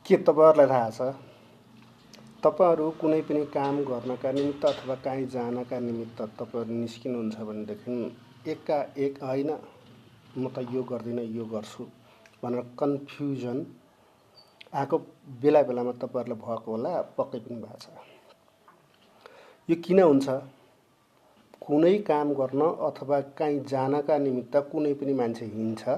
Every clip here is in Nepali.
के तपाईँहरूलाई थाहा छ तपाईँहरू कुनै पनि काम गर्नका निमित्त अथवा काहीँ जानका निमित्त तपाईँहरू निस्किनुहुन्छ भनेदेखि एकाएक होइन म त यो गर्दिनँ यो गर्छु भनेर कन्फ्युजन आएको बेला बेलामा तपाईँहरूलाई भएको होला, पक्कै पनि भएको छ। यो किन हुन्छ? कुनै काम गर्न अथवा काहीँ जानका निमित्त कुनै पनि मान्छे हिँड्छ,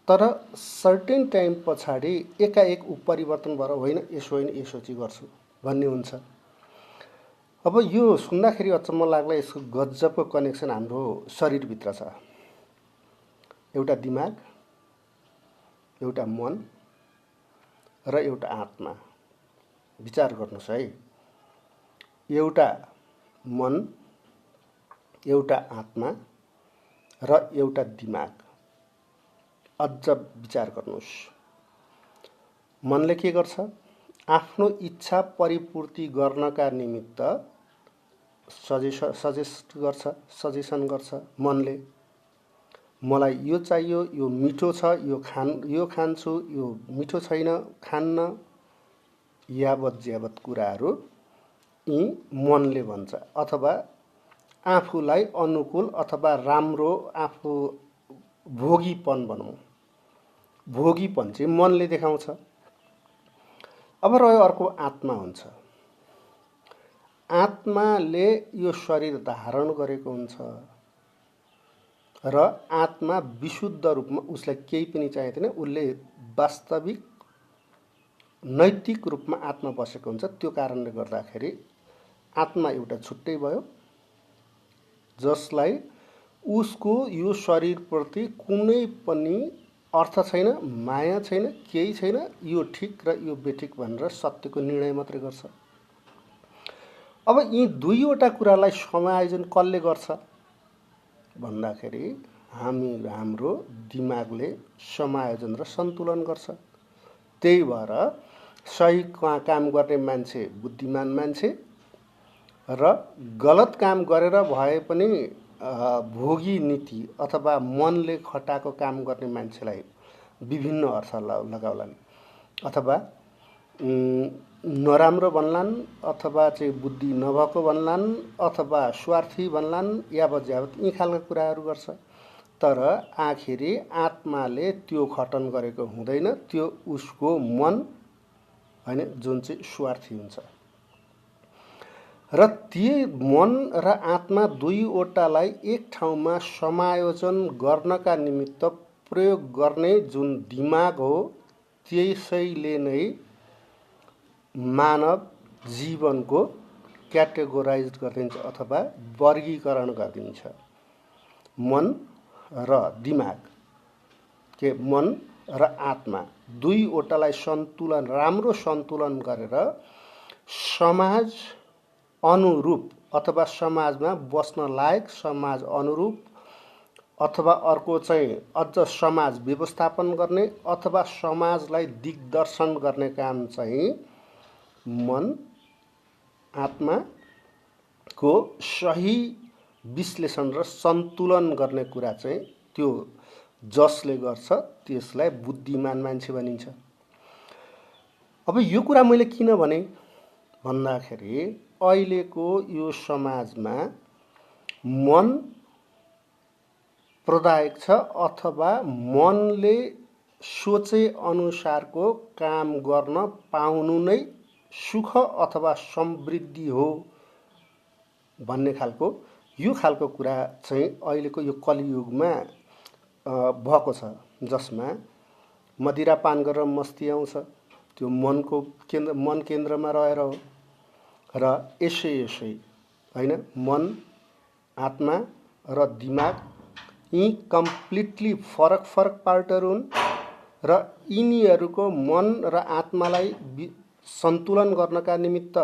तर सर्टेन टाइम पछाडि एकाएक ऊ परिवर्तन भएर होइन यसो होइन यसो चाहिँ गर्छु भन्ने हुन्छ। अब यो सुन्दाखेरि अचम्म लाग्ला, यसको गजबको कनेक्सन हाम्रो शरीरभित्र छ। एउटा दिमाग, एउटा मन र एउटा आत्मा। विचार गर्नुहोस् है, एउटा मन, एउटा आत्मा र एउटा दिमाग। अझ विचार गर्नुहोस्, मनले के गर्छ? आफ्नो इच्छा परिपूर्ति गर्नका निमित्त सजेसन गर्छ मनले। मलाई यो चाहियो, यो मिठो छ, यो खान्छु, यो मिठो छैन, खान्न, यावत ज्यावत कुराहरू यी मनले भन्छ। अथवा आफूलाई अनुकूल अथवा राम्रो, आफू भोगीपन भनौँ, भोगीपन चाहिँ मनले देखाउँछ। अब रह्यो अर्को आत्मा हुन्छ। आत्माले यो शरीर धारण गरेको हुन्छ र आत्मा विशुद्ध रूपमा उसलाई केही पनि चाहिँदैन, उसले वास्तविक नैतिक रूपमा आत्मा बसेको हुन्छ। त्यो कारणले गर्दाखेरि आत्मा एउटा छुट्टै भयो, जसलाई उसको यो शरीरप्रति कुनै पनि अर्थ छैन, माया छैन, केही छैन, यो ठिक र यो बेठिक भनेर सत्यको निर्णय मात्रै गर्छ। अब यी दुईवटा कुरालाई समायोजन कसले गर्छ भन्दाखेरि हाम्रो दिमागले समायोजन र सन्तुलन गर्छ। त्यही भएर सही काम गर्ने मान्छे बुद्धिमान मान्छे र गलत काम गरेर भए पनि भोगी नीति अथवा मनले खटाएको काम गर्ने मान्छेलाई विभिन्न अर्थ लगाउलान्, अथवा नराम्रो भन्लान्, अथवा चाहिँ बुद्धि नभएको भन्लान्, अथवा स्वार्थी भन्लान्, यावत ज्यावत यी खालका कुराहरू गर्छ। तर आखिरी आत्माले त्यो खटन गरेको हुँदैन, त्यो उसको मन होइन जुन चाहिँ स्वार्थी हुन्छ। र ती मन र आत्मा दुईवटालाई एक ठाउँमा समायोजन गर्नका निमित्त प्रयोग गर्ने जुन दिमाग हो, त्यसैले नै मानव जीवनको क्याटेगोराइज गरिदिन्छ अथवा वर्गीकरण गरिदिन्छ। मन र दिमाग के मन र आत्मा दुईवटालाई सन्तुलन, राम्रो सन्तुलन गरेर समाज अनुरूप अथवा समाजमा बस्न लायक, समाज अनुरूप अथवा अर्को चाहिँ अझ समाज व्यवस्थापन गर्ने अथवा समाजलाई दिग्दर्शन गर्ने काम चाहिँ मन आत्माको सही विश्लेषण र सन्तुलन गर्ने कुरा चाहिँ त्यो जसले गर्छ त्यसलाई बुद्धिमान मान्छे भनिन्छ। अब यो कुरा मैले किन भने भन्दाखेरि अहिलेको यो समाजमा मन प्रदायक छ अथवा मनले सोचे अनुसारको काम गर्न पाउनु नै सुख अथवा समृद्धि हो भन्ने खालको यो खालको कुरा चाहिँ अहिलेको यो कलियुगमा भएको छ, जसमा मदिरा पान गरेर मस्ती आउँछ। त्यो मन केन्द्रमा रहेर हो। र यसै होइन, मन आत्मा र दिमाग यी कम्प्लिटली फरक पार्टहरू हुन् र यिनीहरूको मन र आत्मालाई सन्तुलन गर्नका निमित्त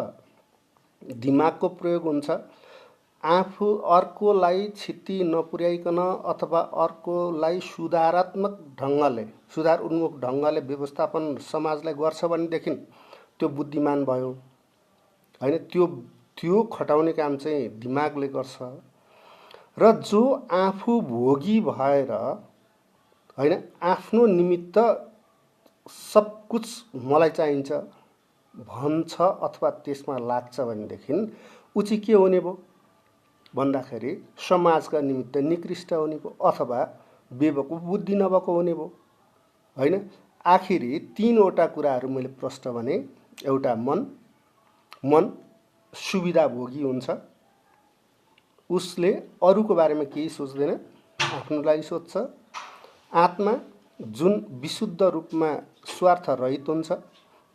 दिमागको प्रयोग हुन्छ। आफू अर्कोलाई क्षति नपुर्याइकन अथवा अर्कोलाई सुधारात्मक ढङ्गले, सुधार उन्मुख ढङ्गले व्यवस्थापन समाजलाई गर्छ भनेदेखि त्यो बुद्धिमान भयो होइन। त्यो खटाउने काम चाहिँ दिमागले गर्छ। र जो आफू भोगी भएर होइन आफ्नो निमित्त सब कुछ मलाई चाहिन्छ भन्छ अथवा त्यसमा लाग्छ भनेदेखि ऊ चाहिँ के हुने भयो भन्दाखेरि समाजका निमित्त निकृष्ट हुने भयो अथवा बेवकुफ बुद्धि नभएको हुने भयो होइन। आखिरी तीनवटा कुराहरू मैले प्रश्न भने, एउटा मन सुविधाभोगी हुन्छ, उसले अरूको बारेमा केही सोच्दैन, आफ्नो लागि सोच्छ। आत्मा जुन विशुद्ध रूपमा स्वार्थ रहित हुन्छ,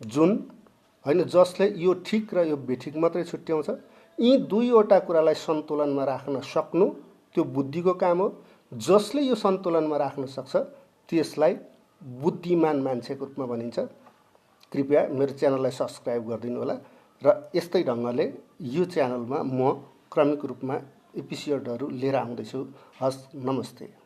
जुन होइन जसले यो ठिक र यो बेठिक मात्रै छुट्याउँछ। यी दुईवटा कुरालाई सन्तुलनमा राख्न सक्नु त्यो बुद्धिको काम हो। जसले यो सन्तुलनमा राख्न सक्छ त्यसलाई बुद्धिमान मान्छेको रूपमा भनिन्छ। कृपया मेरो च्यानललाई सब्सक्राइब गरिदिनु होला र यस्तै ढङ्गले यो च्यानलमा म क्रमिक रूपमा एपिसोडहरू लिएर आउँदैछु। हस्, नमस्ते।